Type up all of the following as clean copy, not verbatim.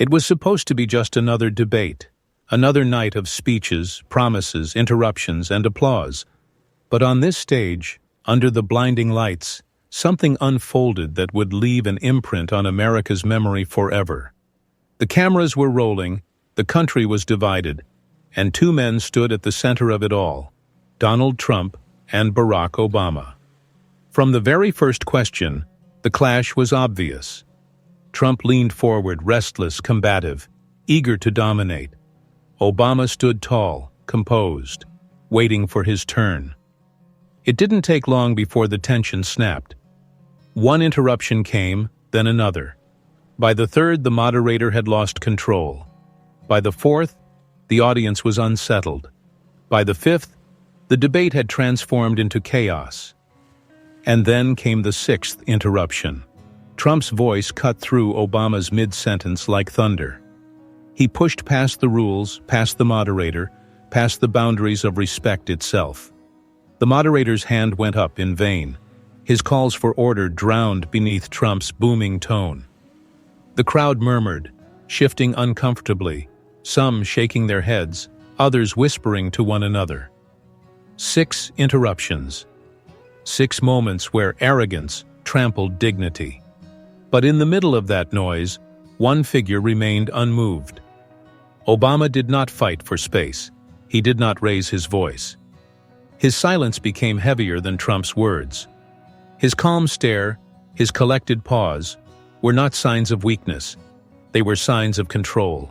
It was supposed to be just another debate, another night of speeches, promises, interruptions, and applause. But on this stage, under the blinding lights, something unfolded that would leave an imprint on America's memory forever. The cameras were rolling, the country was divided, and two men stood at the center of it all, Donald Trump and Barack Obama. From the very first question, the clash was obvious. Trump leaned forward, restless, combative, eager to dominate. Obama stood tall, composed, waiting for his turn. It didn't take long before the tension snapped. One interruption came, then another. By the third, the moderator had lost control. By the fourth, the audience was unsettled. By the fifth, the debate had transformed into chaos. And then came the sixth interruption. Trump's voice cut through Obama's mid-sentence like thunder. He pushed past the rules, past the moderator, past the boundaries of respect itself. The moderator's hand went up in vain. His calls for order drowned beneath Trump's booming tone. The crowd murmured, shifting uncomfortably, some shaking their heads, others whispering to one another. 6 interruptions. 6 moments where arrogance trampled dignity. But in the middle of that noise, one figure remained unmoved. Obama did not fight for space. He did not raise his voice. His silence became heavier than Trump's words. His calm stare, his collected pause, were not signs of weakness. They were signs of control.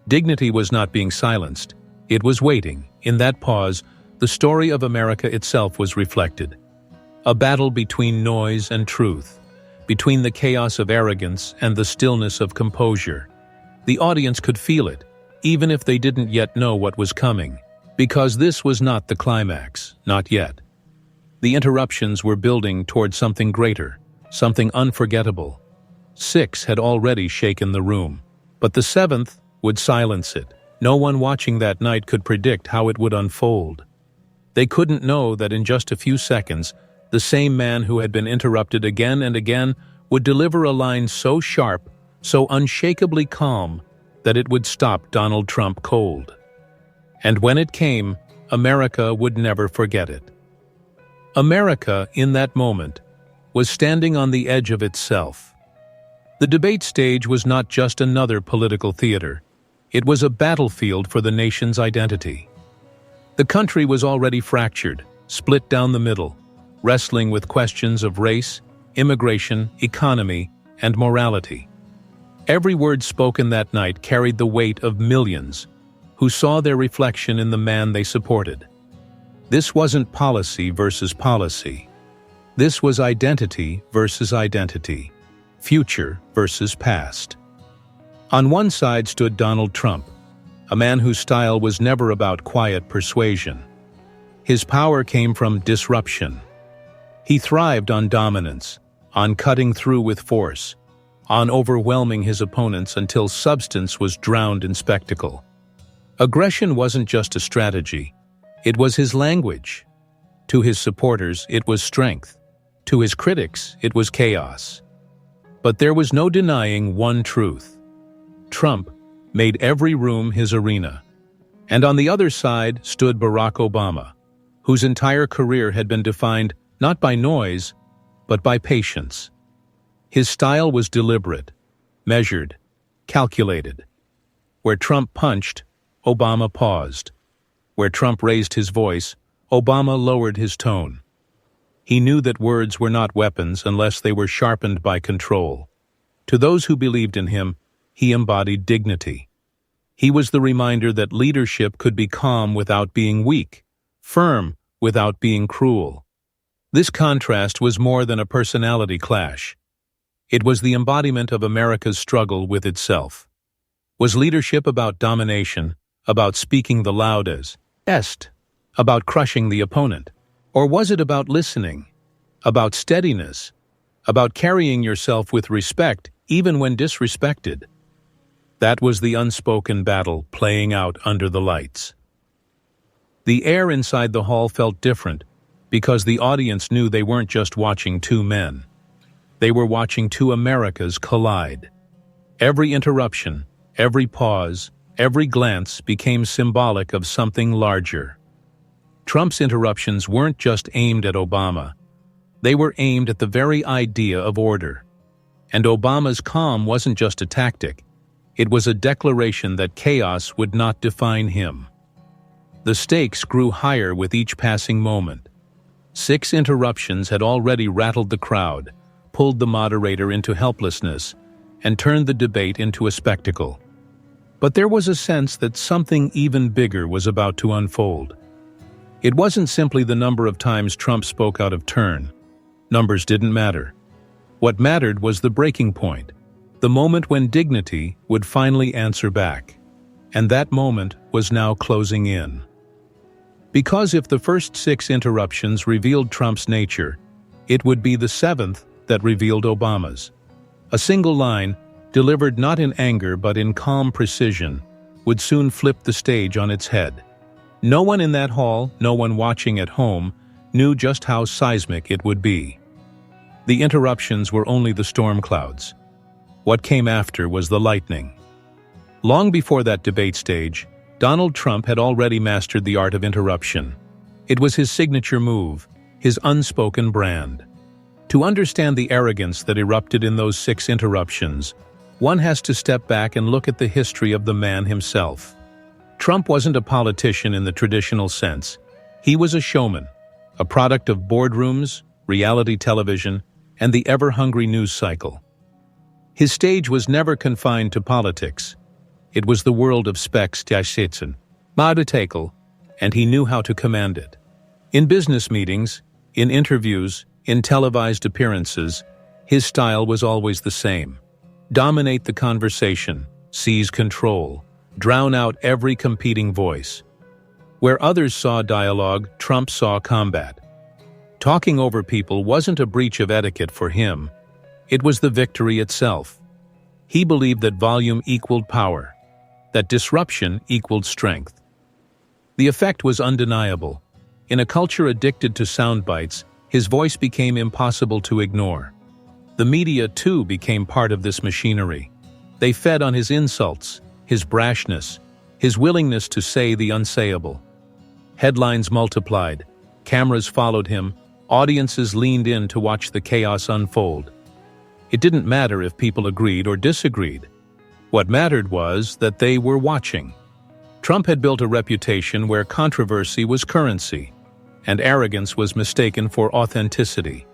Dignity was not being silenced. It was waiting. In that pause, the story of America itself was reflected. A battle between noise and truth, between the chaos of arrogance and the stillness of composure. The audience could feel it, even if they didn't yet know what was coming, because this was not the climax, not yet. The interruptions were building toward something greater, something unforgettable. 6 had already shaken the room, but the 7th would silence it. No one watching that night could predict how it would unfold. They couldn't know that in just a few seconds, the same man who had been interrupted again and again would deliver a line so sharp, so unshakably calm, that it would stop Donald Trump cold. And when it came, America would never forget it. America, in that moment, was standing on the edge of itself. The debate stage was not just another political theater. It was a battlefield for the nation's identity. The country was already fractured, split down the middle, wrestling with questions of race, immigration, economy, and morality. Every word spoken that night carried the weight of millions who saw their reflection in the man they supported. This wasn't policy versus policy. This was identity versus identity, future versus past. On one side stood Donald Trump, a man whose style was never about quiet persuasion. His power came from disruption. He thrived on dominance, on cutting through with force, on overwhelming his opponents until substance was drowned in spectacle. Aggression wasn't just a strategy. It was his language. To his supporters, it was strength. To his critics, it was chaos. But there was no denying one truth. Trump made every room his arena. And on the other side stood Barack Obama, whose entire career had been defined not by noise, but by patience. His style was deliberate, measured, calculated. Where Trump punched, Obama paused. Where Trump raised his voice, Obama lowered his tone. He knew that words were not weapons unless they were sharpened by control. To those who believed in him, he embodied dignity. He was the reminder that leadership could be calm without being weak, firm without being cruel. This contrast was more than a personality clash. It was the embodiment of America's struggle with itself. Was leadership about domination, about speaking the loud as est, about crushing the opponent? Or was it about listening, about steadiness, about carrying yourself with respect even when disrespected? That was the unspoken battle playing out under the lights. The air inside the hall felt different because the audience knew they weren't just watching two men. They were watching two Americas collide. Every interruption, Every pause, every glance became symbolic of something larger. Trump's interruptions weren't just aimed at Obama. They were aimed at the very idea of order. And Obama's calm wasn't just a tactic. It was a declaration that chaos would not define him. The stakes grew higher with each passing moment. 6 interruptions had already rattled the crowd, pulled the moderator into helplessness, and turned the debate into a spectacle. But there was a sense that something even bigger was about to unfold. It wasn't simply the number of times Trump spoke out of turn. Numbers didn't matter. What mattered was the breaking point, the moment when dignity would finally answer back. And that moment was now closing in. Because if the first 6 interruptions revealed Trump's nature, it would be the 7th that revealed Obama's. A single line, delivered not in anger but in calm precision, would soon flip the stage on its head. No one in that hall, no one watching at home, knew just how seismic it would be. The interruptions were only the storm clouds. What came after was the lightning. Long before that debate stage, Donald Trump had already mastered the art of interruption. It was his signature move, his unspoken brand. To understand the arrogance that erupted in those 6 interruptions, one has to step back and look at the history of the man himself. Trump wasn't a politician in the traditional sense. He was a showman, a product of boardrooms, reality television, and the ever-hungry news cycle. His stage was never confined to politics. It was the world of Spektationen, and he knew how to command it. In business meetings, in interviews, in televised appearances, his style was always the same. Dominate the conversation, seize control, drown out every competing voice. Where others saw dialogue, Trump saw combat. Talking over people wasn't a breach of etiquette for him. It was the victory itself. He believed that volume equaled power, that disruption equaled strength. The effect was undeniable. In a culture addicted to sound bites, his voice became impossible to ignore. The media, too, became part of this machinery. They fed on his insults, his brashness, his willingness to say the unsayable. Headlines multiplied, cameras followed him, audiences leaned in to watch the chaos unfold. It didn't matter if people agreed or disagreed. What mattered was that they were watching. Trump had built a reputation where controversy was currency, and arrogance was mistaken for authenticity.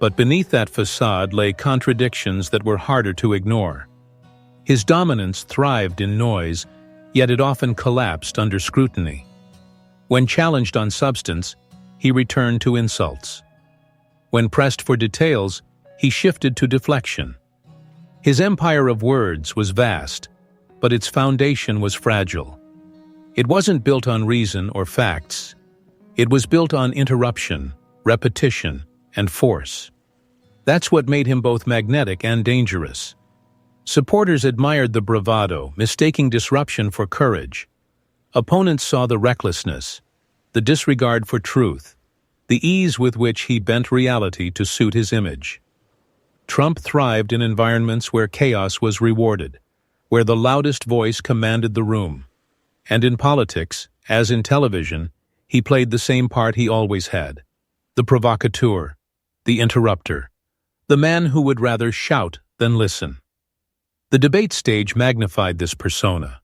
But beneath that facade lay contradictions that were harder to ignore. His dominance thrived in noise, yet it often collapsed under scrutiny. When challenged on substance, he returned to insults. When pressed for details, he shifted to deflection. His empire of words was vast, but its foundation was fragile. It wasn't built on reason or facts. It was built on interruption, repetition, and force. That's what made him both magnetic and dangerous. Supporters admired the bravado, mistaking disruption for courage. Opponents saw the recklessness, the disregard for truth, the ease with which he bent reality to suit his image. Trump thrived in environments where chaos was rewarded, where the loudest voice commanded the room. And in politics, as in television, he played the same part he always had: the provocateur, the interrupter, the man who would rather shout than listen. The debate stage magnified this persona.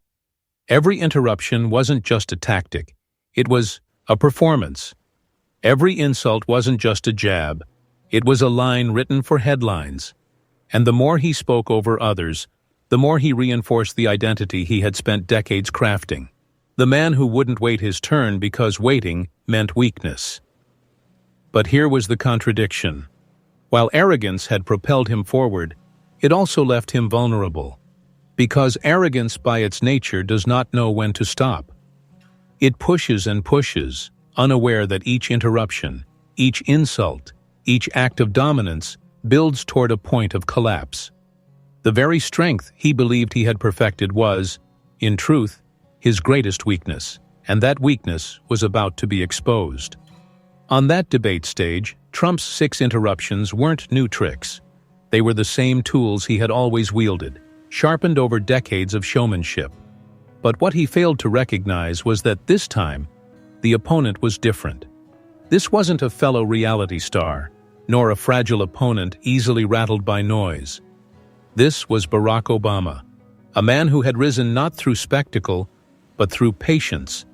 Every interruption wasn't just a tactic, it was a performance. Every insult wasn't just a jab, it was a line written for headlines. And the more he spoke over others, the more he reinforced the identity he had spent decades crafting. The man who wouldn't wait his turn because waiting meant weakness. But here was the contradiction. While arrogance had propelled him forward, it also left him vulnerable. Because arrogance by its nature does not know when to stop. It pushes and pushes, unaware that each interruption, each insult, each act of dominance builds toward a point of collapse. The very strength he believed he had perfected was, in truth, his greatest weakness, and that weakness was about to be exposed. On that debate stage, Trump's 6 interruptions weren't new tricks. They were the same tools he had always wielded: sharpened over decades of showmanship. But what he failed to recognize was that this time, the opponent was different. This wasn't a fellow reality star, nor a fragile opponent easily rattled by noise. This was Barack Obama, a man who had risen not through spectacle, but through patience,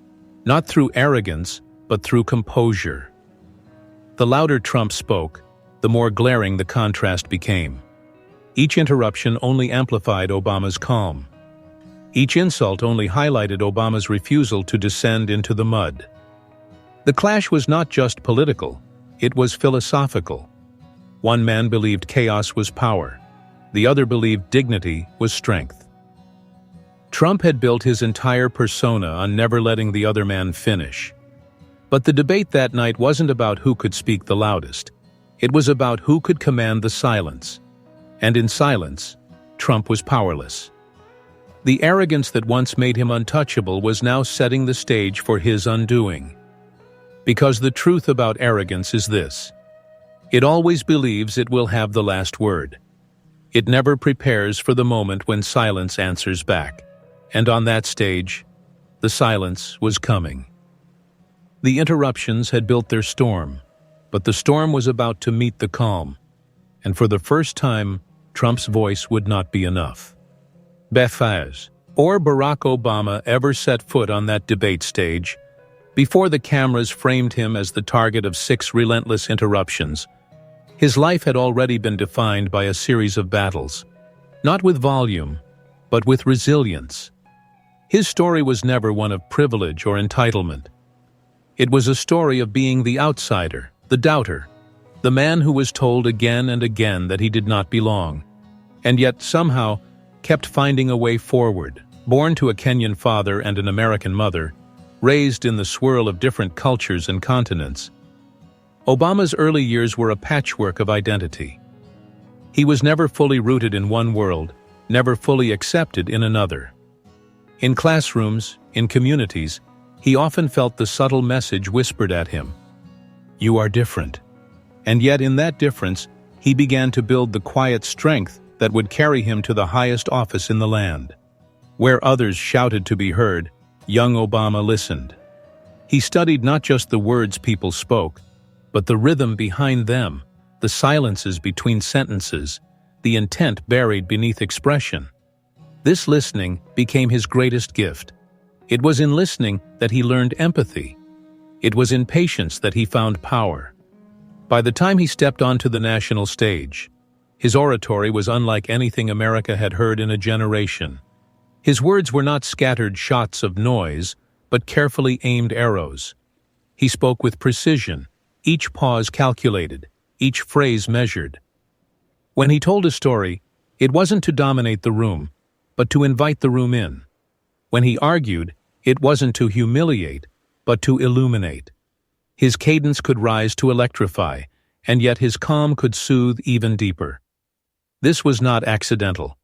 not through arrogance, but through composure. The louder Trump spoke, the more glaring the contrast became. Each interruption only amplified Obama's calm. Each insult only highlighted Obama's refusal to descend into the mud. The clash was not just political, it was philosophical. One man believed chaos was power. The other believed dignity was strength. Trump had built his entire persona on never letting the other man finish. But the debate that night wasn't about who could speak the loudest. It was about who could command the silence. And in silence, Trump was powerless. The arrogance that once made him untouchable was now setting the stage for his undoing. Because the truth about arrogance is this: it always believes it will have the last word. It never prepares for the moment when silence answers back. And on that stage, the silence was coming. The interruptions had built their storm, but the storm was about to meet the calm. And for the first time, Trump's voice would not be enough. Before Barack Obama ever set foot on that debate stage, before the cameras framed him as the target of 6 relentless interruptions, his life had already been defined by a series of battles, not with volume, but with resilience. His story was never one of privilege or entitlement. It was a story of being the outsider, the doubter, the man who was told again and again that he did not belong, and yet somehow kept finding a way forward. Born to a Kenyan father and an American mother, raised in the swirl of different cultures and continents, Obama's early years were a patchwork of identity. He was never fully rooted in one world, never fully accepted in another. In classrooms, in communities, he often felt the subtle message whispered at him: "You are different." And yet in that difference, he began to build the quiet strength that would carry him to the highest office in the land. Where others shouted to be heard, young Obama listened. He studied not just the words people spoke, but the rhythm behind them, the silences between sentences, the intent buried beneath expression. This listening became his greatest gift. It was in listening that he learned empathy. It was in patience that he found power. By the time he stepped onto the national stage, his oratory was unlike anything America had heard in a generation. His words were not scattered shots of noise, but carefully aimed arrows. He spoke with precision, each pause calculated, each phrase measured. When he told a story, it wasn't to dominate the room, but to invite the room in. When he argued, it wasn't to humiliate, but to illuminate. His cadence could rise to electrify, and yet his calm could soothe even deeper. This was not accidental.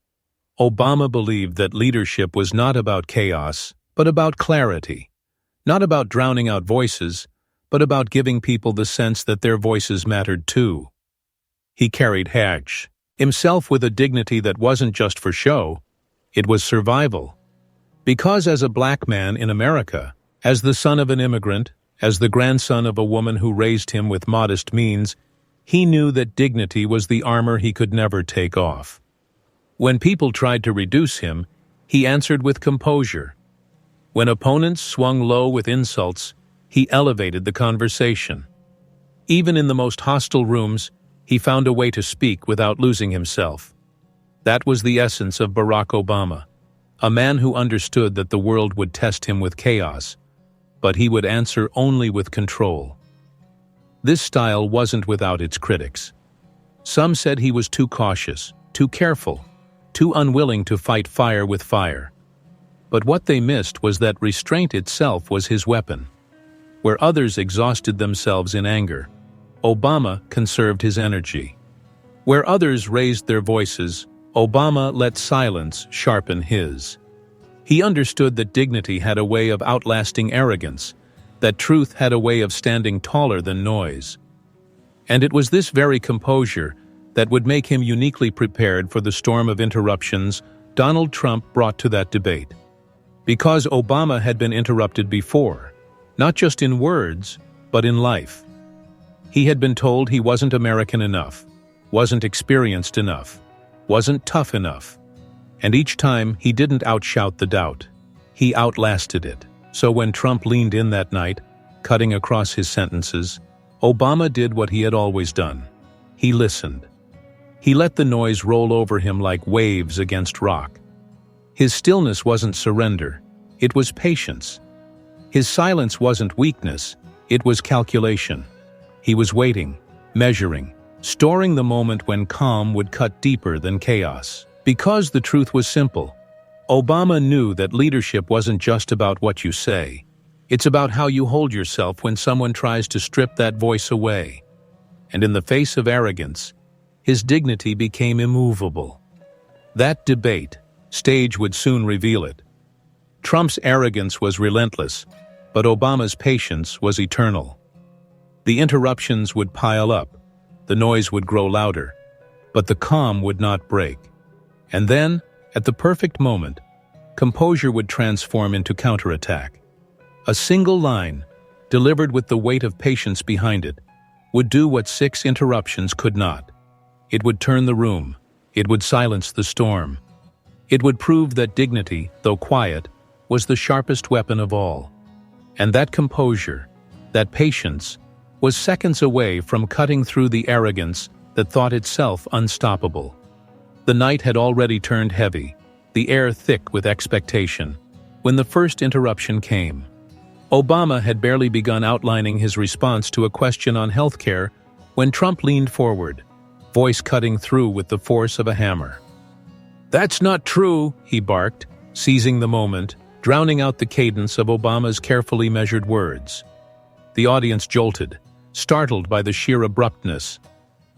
Obama believed that leadership was not about chaos, but about clarity. Not about drowning out voices, but about giving people the sense that their voices mattered too. He carried himself with a dignity that wasn't just for show, it was survival. Because as a black man in America, as the son of an immigrant, as the grandson of a woman who raised him with modest means, he knew that dignity was the armor he could never take off. When people tried to reduce him, he answered with composure. When opponents swung low with insults, he elevated the conversation. Even in the most hostile rooms, he found a way to speak without losing himself. That was the essence of Barack Obama, a man who understood that the world would test him with chaos, but he would answer only with control. This style wasn't without its critics. Some said he was too cautious, too careful, too unwilling to fight fire with fire. But what they missed was that restraint itself was his weapon. Where others exhausted themselves in anger, Obama conserved his energy. Where others raised their voices, Obama let silence sharpen his. He understood that dignity had a way of outlasting arrogance, that truth had a way of standing taller than noise. And it was this very composure that would make him uniquely prepared for the storm of interruptions Donald Trump brought to that debate. Because Obama had been interrupted before, not just in words, but in life. He had been told he wasn't American enough, wasn't experienced enough, wasn't tough enough. And each time he didn't outshout the doubt. He outlasted it. So when Trump leaned in that night, cutting across his sentences, Obama did what he had always done. He listened. He let the noise roll over him like waves against rock. His stillness wasn't surrender, it was patience. His silence wasn't weakness, it was calculation. He was waiting, measuring, storing the moment when calm would cut deeper than chaos. Because the truth was simple, Obama knew that leadership wasn't just about what you say. It's about how you hold yourself when someone tries to strip that voice away. And in the face of arrogance, his dignity became immovable. That debate stage would soon reveal it. Trump's arrogance was relentless, but Obama's patience was eternal. The interruptions would pile up, the noise would grow louder, but the calm would not break. And then, at the perfect moment, composure would transform into counterattack. A single line, delivered with the weight of patience behind it, would do what 6 interruptions could not. It would turn the room. It would silence the storm. It would prove that dignity, though quiet, was the sharpest weapon of all. And that composure, that patience, was seconds away from cutting through the arrogance that thought itself unstoppable. The night had already turned heavy, the air thick with expectation, when the first interruption came. Obama had barely begun outlining his response to a question on healthcare when Trump leaned forward, voice cutting through with the force of a hammer. "That's not true," he barked, seizing the moment, drowning out the cadence of Obama's carefully measured words. The audience jolted, startled by the sheer abruptness.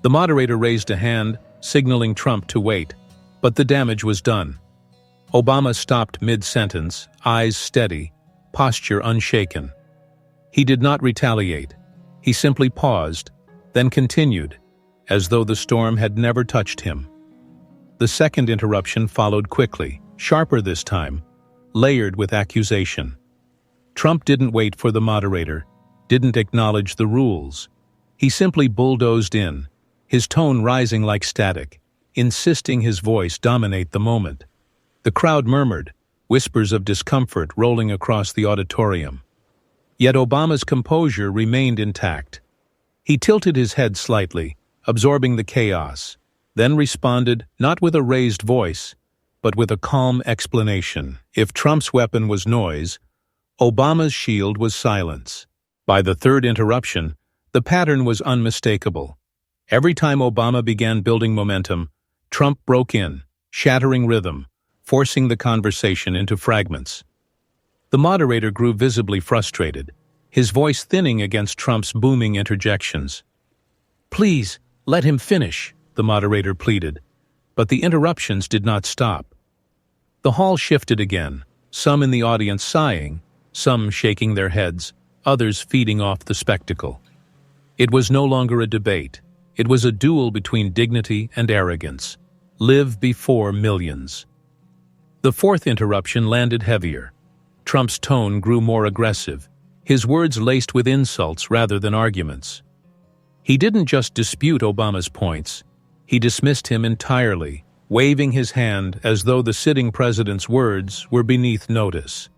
The moderator raised a hand, signaling Trump to wait, but the damage was done. Obama stopped mid-sentence, eyes steady, posture unshaken. He did not retaliate. He simply paused, then continued, as though the storm had never touched him. The second interruption followed quickly, sharper this time, layered with accusation. Trump didn't wait for the moderator, didn't acknowledge the rules. He simply bulldozed in, his tone rising like static, insisting his voice dominate the moment. The crowd murmured, whispers of discomfort rolling across the auditorium. Yet Obama's composure remained intact. He tilted his head slightly, absorbing the chaos, then responded not with a raised voice, but with a calm explanation. If Trump's weapon was noise, Obama's shield was silence. By the third interruption, the pattern was unmistakable. Every time Obama began building momentum, Trump broke in, shattering rhythm, forcing the conversation into fragments. The moderator grew visibly frustrated, his voice thinning against Trump's booming interjections. "Please, let him finish," the moderator pleaded, but the interruptions did not stop. The hall shifted again, some in the audience sighing, some shaking their heads, others feeding off the spectacle. It was no longer a debate. It was a duel between dignity and arrogance. Live before millions. The fourth interruption landed heavier. Trump's tone grew more aggressive, his words laced with insults rather than arguments. He didn't just dispute Obama's points, he dismissed him entirely, waving his hand as though the sitting president's words were beneath notice.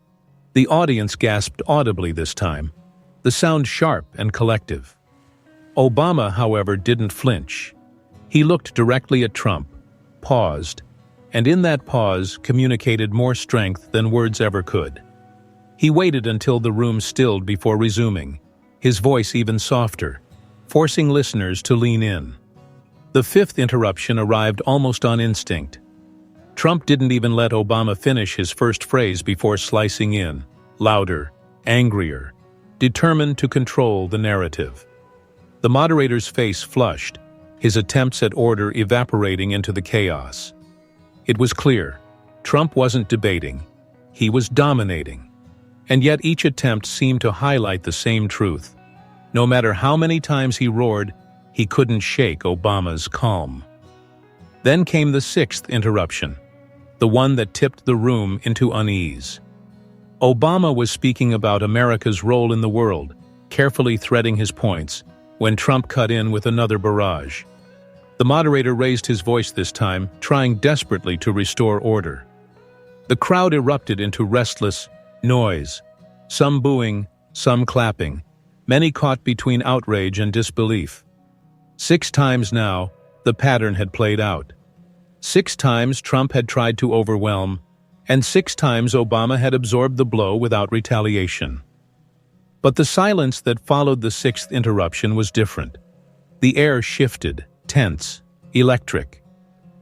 The audience gasped audibly this time, the sound sharp and collective. Obama, however, didn't flinch. He looked directly at Trump, paused, and in that pause communicated more strength than words ever could. He waited until the room stilled before resuming, his voice even softer, forcing listeners to lean in. The fifth interruption arrived almost on instinct. Trump didn't even let Obama finish his first phrase before slicing in, louder, angrier, determined to control the narrative. The moderator's face flushed, his attempts at order evaporating into the chaos. It was clear, Trump wasn't debating, he was dominating. And yet each attempt seemed to highlight the same truth. No matter how many times he roared, he couldn't shake Obama's calm. Then came the sixth interruption. the one that tipped the room into unease. Obama was speaking about America's role in the world, carefully threading his points, when Trump cut in with another barrage. The moderator raised his voice this time, trying desperately to restore order. The crowd erupted into restless noise, some booing, some clapping, many caught between outrage and disbelief. 6 times now, the pattern had played out. 6 times Trump had tried to overwhelm, and 6 times Obama had absorbed the blow without retaliation. But the silence that followed the 6th interruption was different. The air shifted, tense, electric.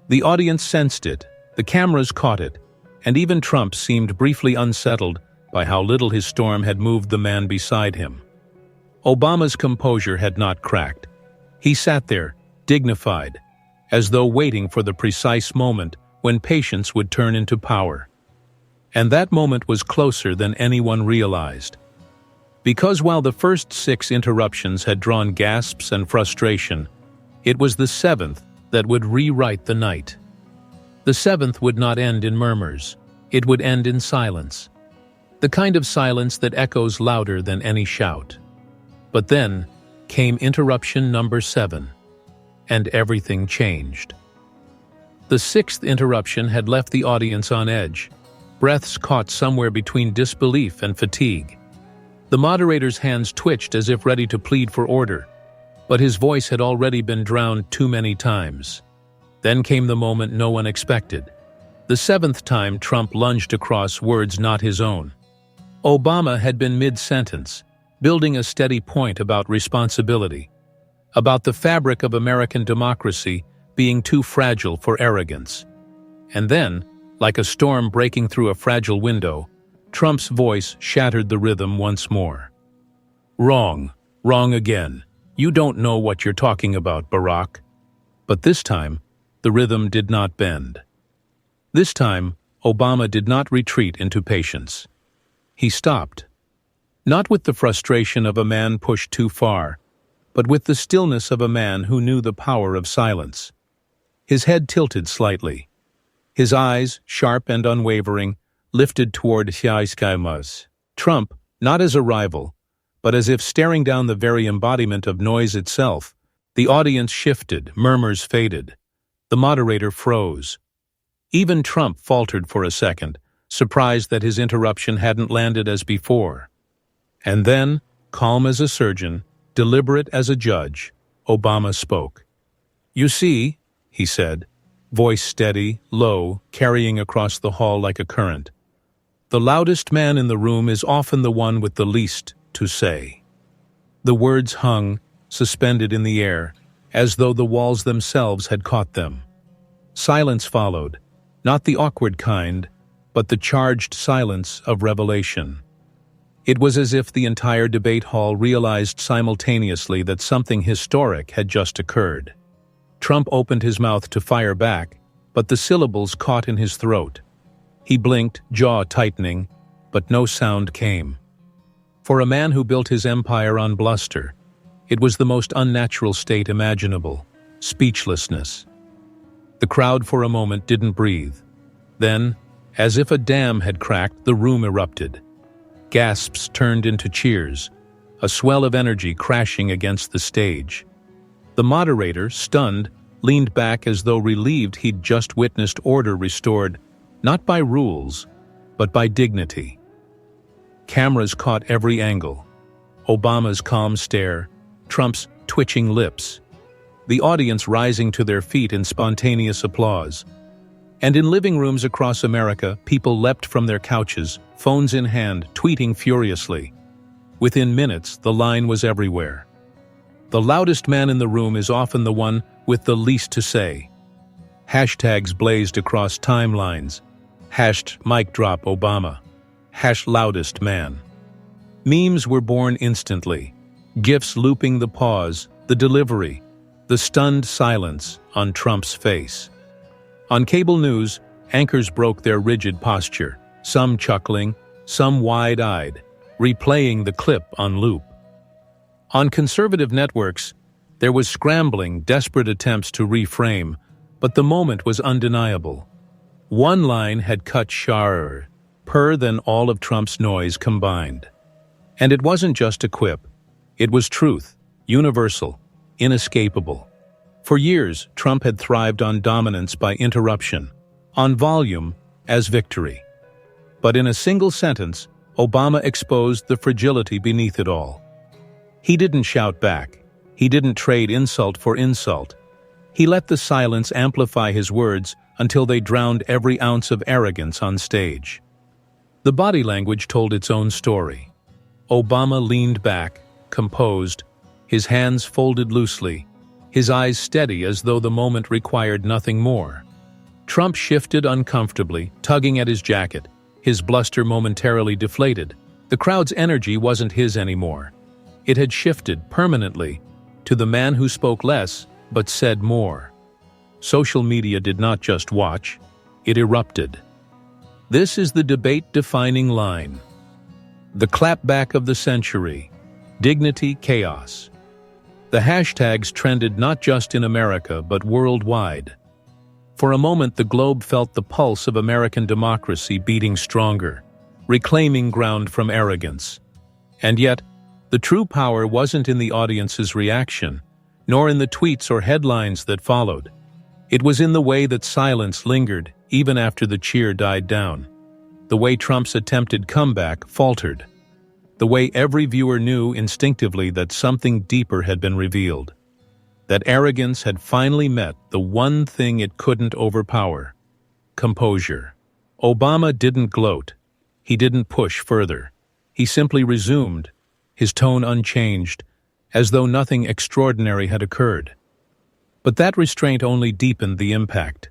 The audience sensed it, the cameras caught it, and even Trump seemed briefly unsettled by how little his storm had moved the man beside him. Obama's composure had not cracked. He sat there, dignified, as though waiting for the precise moment when patience would turn into power. And that moment was closer than anyone realized. Because while the first 6 interruptions had drawn gasps and frustration, it was the 7th that would rewrite the night. The 7th would not end in murmurs. It would end in silence. The kind of silence that echoes louder than any shout. But then came interruption number 7, and everything changed. The 6th interruption had left the audience on edge, breaths caught somewhere between disbelief and fatigue. The moderator's hands twitched as if ready to plead for order, but his voice had already been drowned too many times. Then came the moment no one expected. The 7th time Trump lunged across words not his own. Obama had been mid-sentence, building a steady point about responsibility, about the fabric of American democracy being too fragile for arrogance. And then, like a storm breaking through a fragile window, Trump's voice shattered the rhythm once more. "Wrong, wrong again. You don't know what you're talking about, Barack." But this time, the rhythm did not bend. This time, Obama did not retreat into patience. He stopped. Not with the frustration of a man pushed too far, but with the stillness of a man who knew the power of silence. His head tilted slightly. His eyes, sharp and unwavering, lifted toward Trump, not as a rival, but as if staring down the very embodiment of noise itself. The audience shifted, murmurs faded. The moderator froze. Even Trump faltered for a second, surprised that his interruption hadn't landed as before. And then, calm as a surgeon, deliberate as a judge, Obama spoke. "You see," he said, voice steady, low, carrying across the hall like a current, "the loudest man in the room is often the one with the least to say." The words hung, suspended in the air, as though the walls themselves had caught them. Silence followed, not the awkward kind, but the charged silence of revelation. It was as if the entire debate hall realized simultaneously that something historic had just occurred. Trump opened his mouth to fire back, but the syllables caught in his throat. He blinked, jaw tightening, but no sound came. For a man who built his empire on bluster, it was the most unnatural state imaginable, speechlessness. The crowd for a moment didn't breathe. Then, as if a dam had cracked, the room erupted. Gasps turned into cheers, a swell of energy crashing against the stage. The moderator, stunned, leaned back as though relieved he'd just witnessed order restored, not by rules, but by dignity. Cameras caught every angle. Obama's calm stare, Trump's twitching lips, the audience rising to their feet in spontaneous applause. And in living rooms across America, people leapt from their couches, phones in hand, tweeting furiously. Within minutes, the line was everywhere. The loudest man in the room is often the one with the least to say. Hashtags blazed across timelines. #mic drop Obama. #loudest man. Memes were born instantly. GIFs looping the pause, the delivery, the stunned silence on Trump's face. On cable news, anchors broke their rigid posture, some chuckling, some wide-eyed, replaying the clip on loop. On conservative networks, there was scrambling, desperate attempts to reframe, but the moment was undeniable. One line had cut sharper than all of Trump's noise combined. And it wasn't just a quip. It was truth, universal, inescapable. For years, Trump had thrived on dominance by interruption, on volume as victory. But in a single sentence, Obama exposed the fragility beneath it all. He didn't shout back. He didn't trade insult for insult. He let the silence amplify his words until they drowned every ounce of arrogance on stage. The body language told its own story. Obama leaned back, composed, his hands folded loosely, his eyes steady as though the moment required nothing more. Trump shifted uncomfortably, tugging at his jacket, his bluster momentarily deflated. The crowd's energy wasn't his anymore. It had shifted permanently to the man who spoke less but said more. Social media did not just watch, it erupted. This is the debate-defining line. The clapback of the century. Dignity, chaos. The hashtags trended not just in America but worldwide. For a moment, the globe felt the pulse of American democracy beating stronger, reclaiming ground from arrogance. And yet, the true power wasn't in the audience's reaction, nor in the tweets or headlines that followed. It was in the way that silence lingered even after the cheer died down, the way Trump's attempted comeback faltered, the way every viewer knew instinctively that something deeper had been revealed, that arrogance had finally met the one thing it couldn't overpower: composure. Obama didn't gloat. He didn't push further. He simply resumed, his tone unchanged, as though nothing extraordinary had occurred. But that restraint only deepened the impact.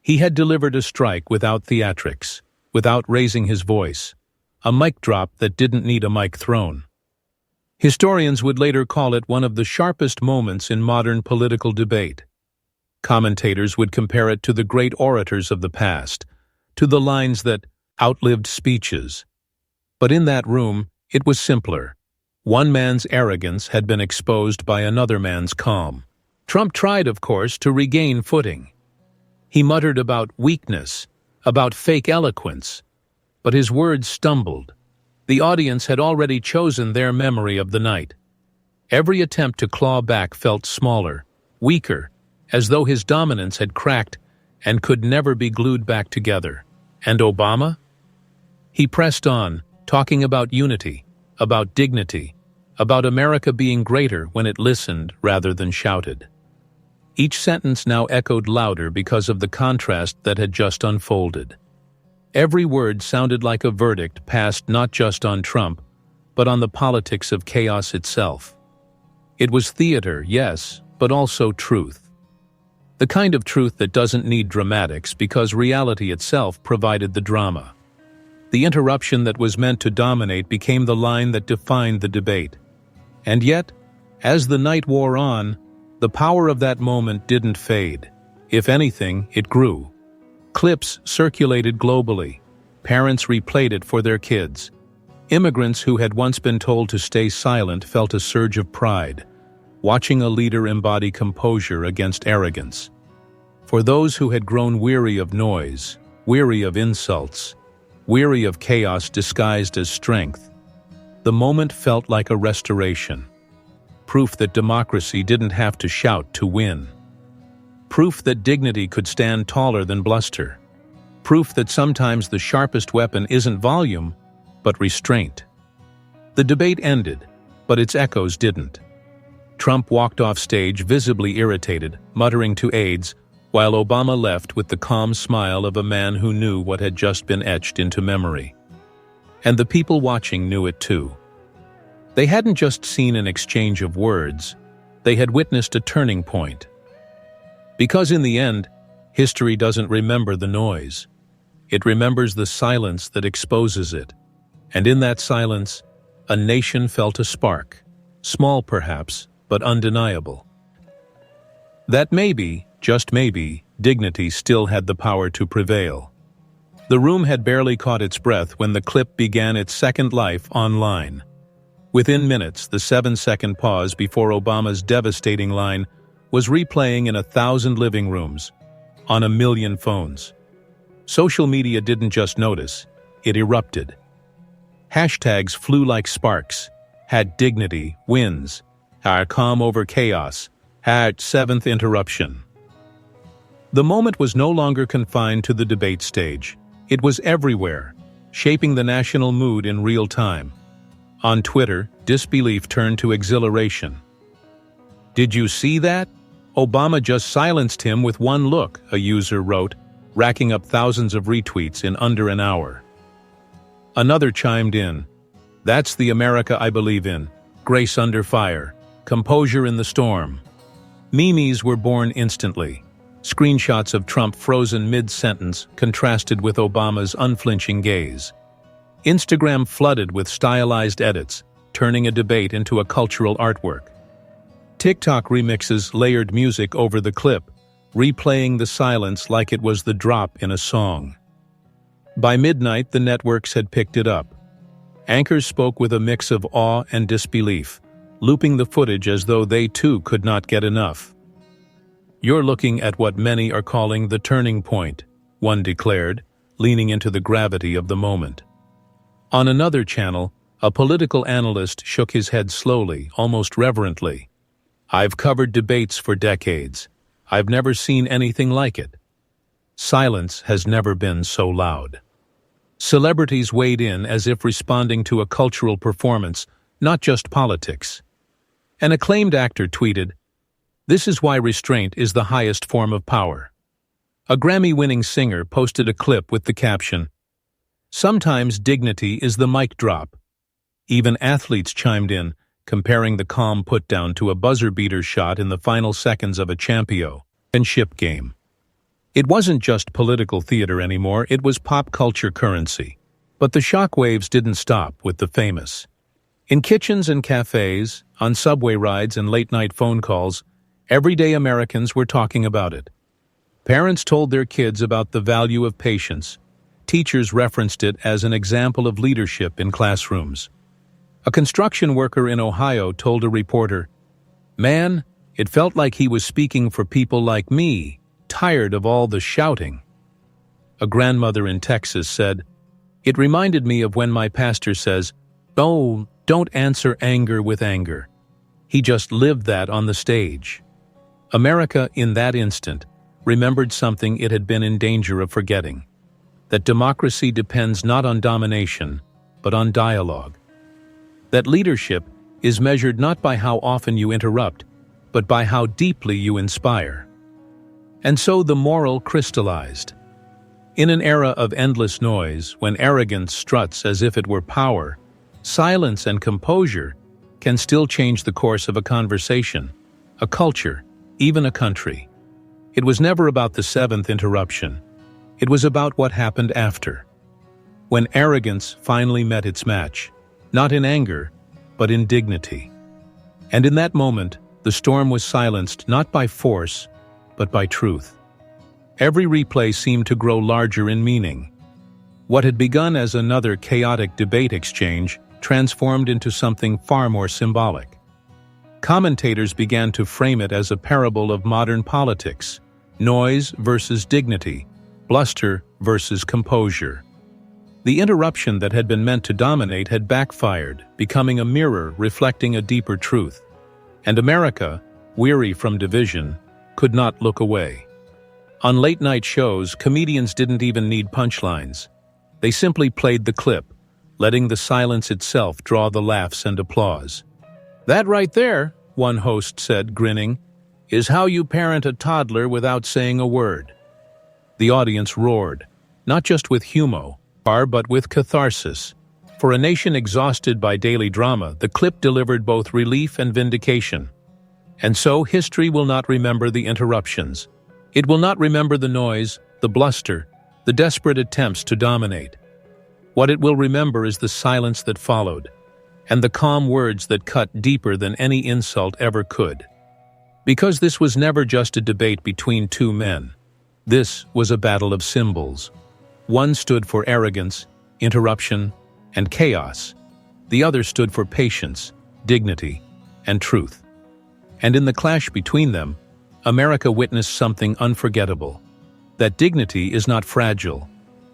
He had delivered a strike without theatrics, without raising his voice, a mic drop that didn't need a mic thrown. Historians would later call it one of the sharpest moments in modern political debate. Commentators would compare it to the great orators of the past, to the lines that outlived speeches. But in that room, it was simpler. One man's arrogance had been exposed by another man's calm. Trump tried, of course, to regain footing. He muttered about weakness, about fake eloquence, but his words stumbled. The audience had already chosen their memory of the night. Every attempt to claw back felt smaller, weaker, as though his dominance had cracked and could never be glued back together. And Obama? He pressed on, talking about unity, about dignity, about America being greater when it listened rather than shouted. Each sentence now echoed louder because of the contrast that had just unfolded. Every word sounded like a verdict passed not just on Trump, but on the politics of chaos itself. It was theater, yes, but also truth. The kind of truth that doesn't need dramatics because reality itself provided the drama. The interruption that was meant to dominate became the line that defined the debate. And yet, as the night wore on, the power of that moment didn't fade. If anything, it grew. Clips circulated globally. Parents replayed it for their kids. Immigrants who had once been told to stay silent felt a surge of pride, watching a leader embody composure against arrogance. For those who had grown weary of noise, weary of insults, weary of chaos disguised as strength, the moment felt like a restoration. Proof that democracy didn't have to shout to win. Proof that dignity could stand taller than bluster. Proof that sometimes the sharpest weapon isn't volume, but restraint. The debate ended, but its echoes didn't. Trump walked off stage visibly irritated, muttering to aides, while Obama left with the calm smile of a man who knew what had just been etched into memory. And the people watching knew it too. They hadn't just seen an exchange of words, they had witnessed a turning point. Because in the end, history doesn't remember the noise. It remembers the silence that exposes it. And in that silence, a nation felt a spark, small perhaps, but undeniable. That maybe, just maybe, dignity still had the power to prevail. The room had barely caught its breath when the clip began its second life online. Within minutes, the 7-second pause before Obama's devastating line was replaying in 1,000 living rooms, on 1 million phones. Social media didn't just notice, it erupted. Hashtags flew like sparks. #dignity wins. #calm over chaos. #7th interruption. The moment was no longer confined to the debate stage. It was everywhere, shaping the national mood in real time. On Twitter, disbelief turned to exhilaration. "Did you see that? Obama just silenced him with one look," a user wrote, racking up thousands of retweets in under an hour. Another chimed in, "That's the America I believe in. Grace under fire. Composure in the storm." Memes were born instantly. Screenshots of Trump frozen mid-sentence contrasted with Obama's unflinching gaze. Instagram flooded with stylized edits, turning a debate into a cultural artwork. TikTok remixes layered music over the clip, replaying the silence like it was the drop in a song. By midnight, the networks had picked it up. Anchors spoke with a mix of awe and disbelief, looping the footage as though they too could not get enough. "You're looking at what many are calling the turning point," one declared, leaning into the gravity of the moment. On another channel, a political analyst shook his head slowly, almost reverently. "I've covered debates for decades. I've never seen anything like it. Silence has never been so loud." Celebrities weighed in as if responding to a cultural performance, not just politics. An acclaimed actor tweeted, "This is why restraint is the highest form of power." A Grammy-winning singer posted a clip with the caption, "Sometimes dignity is the mic drop." Even athletes chimed in, comparing the calm put-down to a buzzer-beater shot in the final seconds of a championship game. It wasn't just political theater anymore, it was pop culture currency. But the shockwaves didn't stop with the famous. In kitchens and cafes, on subway rides and late-night phone calls, everyday Americans were talking about it. Parents told their kids about the value of patience. Teachers referenced it as an example of leadership in classrooms. A construction worker in Ohio told a reporter, "Man, it felt like he was speaking for people like me, tired of all the shouting." A grandmother in Texas said, "It reminded me of when my pastor says, 'Oh, don't answer anger with anger.' He just lived that on the stage." America, in that instant, remembered something it had been in danger of forgetting: that democracy depends not on domination, but on dialogue. That leadership is measured not by how often you interrupt, but by how deeply you inspire. And so the moral crystallized. In an era of endless noise, when arrogance struts as if it were power, silence and composure can still change the course of a conversation, a culture, even a country. It was never about the seventh interruption. It was about what happened after. When arrogance finally met its match, not in anger, but in dignity. And in that moment, the storm was silenced not by force, but by truth. Every replay seemed to grow larger in meaning. What had begun as another chaotic debate exchange transformed into something far more symbolic. Commentators began to frame it as a parable of modern politics: noise versus dignity, bluster versus composure. The interruption that had been meant to dominate had backfired, becoming a mirror reflecting a deeper truth. And America, weary from division, could not look away. On late-night shows, comedians didn't even need punchlines. They simply played the clip, letting the silence itself draw the laughs and applause. "That right there," one host said, grinning, "is how you parent a toddler without saying a word." The audience roared, not just with humor, but with catharsis. For a nation exhausted by daily drama, the clip delivered both relief and vindication. And so history will not remember the interruptions. It will not remember the noise, the bluster, the desperate attempts to dominate. What it will remember is the silence that followed, and the calm words that cut deeper than any insult ever could. Because this was never just a debate between two men. This was a battle of symbols. One stood for arrogance, interruption, and chaos. The other stood for patience, dignity, and truth. And in the clash between them, America witnessed something unforgettable. That dignity is not fragile,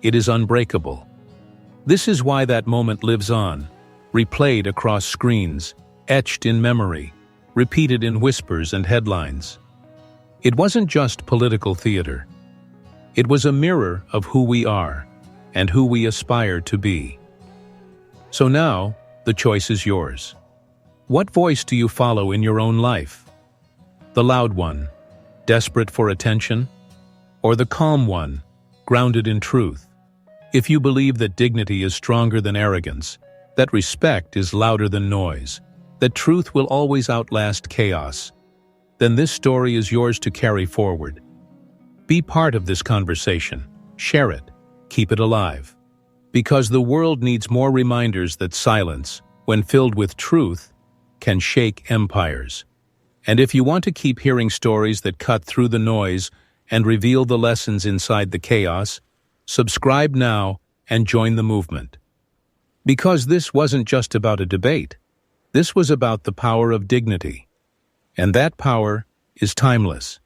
it is unbreakable. This is why that moment lives on, replayed across screens, etched in memory, repeated in whispers and headlines. It wasn't just political theater. It was a mirror of who we are and who we aspire to be. So now, the choice is yours. What voice do you follow in your own life? The loud one, desperate for attention? Or the calm one, grounded in truth? If you believe that dignity is stronger than arrogance, that respect is louder than noise, that truth will always outlast chaos, then this story is yours to carry forward. Be part of this conversation. Share it. Keep it alive. Because the world needs more reminders that silence, when filled with truth, can shake empires. And if you want to keep hearing stories that cut through the noise and reveal the lessons inside the chaos, subscribe now and join the movement. Because this wasn't just about a debate. This was about the power of dignity. And that power is timeless.